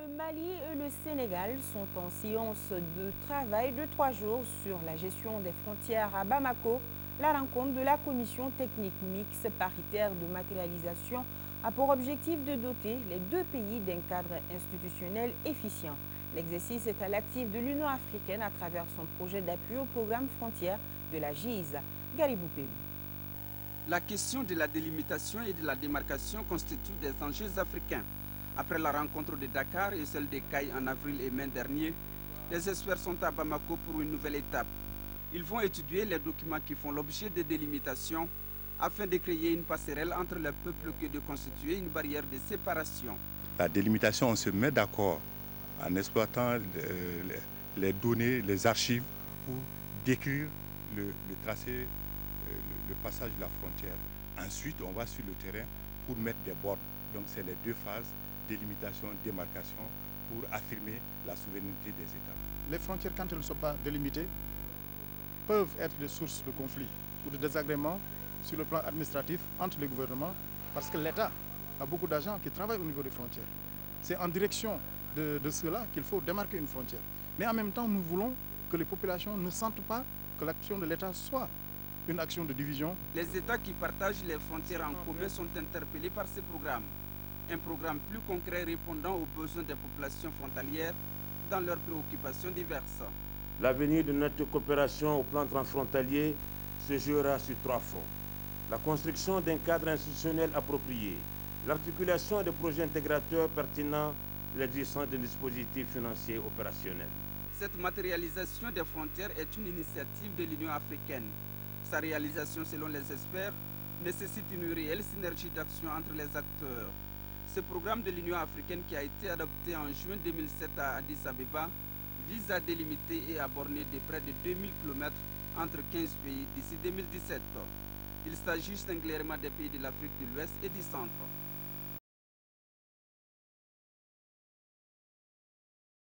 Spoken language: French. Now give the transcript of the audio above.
Le Mali et le Sénégal sont en séance de travail de 3 jours sur la gestion des frontières à Bamako. La rencontre de la commission technique mixte paritaire de matérialisation a pour objectif de doter les deux pays d'un cadre institutionnel efficient. L'exercice est à l'actif de l'Union africaine à travers son projet d'appui au programme frontières de la GIZ. Garibou Pérou. La question de la délimitation et de la démarcation constitue des enjeux africains. Après la rencontre de Dakar et celle de Caille en avril et mai dernier, les experts sont à Bamako pour une nouvelle étape. Ils vont étudier les documents qui font l'objet de délimitation afin de créer une passerelle entre les peuples que de constituer une barrière de séparation. La délimitation, on se met d'accord en exploitant les données, les archives pour décrire le tracé, le passage de la frontière. Ensuite, on va sur le terrain pour mettre des bornes. Donc c'est les deux phases, délimitation, démarcation, pour affirmer la souveraineté des États. Les frontières, quand elles ne sont pas délimitées, peuvent être des sources de conflits ou de désagréments sur le plan administratif entre les gouvernements, parce que l'État a beaucoup d'agents qui travaillent au niveau des frontières. C'est en direction de cela qu'il faut démarquer une frontière. Mais en même temps, nous voulons que les populations ne sentent pas que l'action de l'État soit une action de division. Les États qui partagent les frontières en commun sont interpellés par ce programme. Un programme plus concret répondant aux besoins des populations frontalières dans leurs préoccupations diverses. L'avenir de notre coopération au plan transfrontalier se jouera sur 3 fronts. La construction d'un cadre institutionnel approprié, l'articulation de projets intégrateurs pertinents, l'existence d'un dispositif financier opérationnel. Cette matérialisation des frontières est une initiative de l'Union africaine. Sa réalisation, selon les experts, nécessite une réelle synergie d'action entre les acteurs. Ce programme de l'Union africaine qui a été adopté en juin 2007 à Addis Abeba vise à délimiter et à borner de près de 2000 km entre 15 pays d'ici 2017. Il s'agit singulièrement des pays de l'Afrique de l'Ouest et du Centre.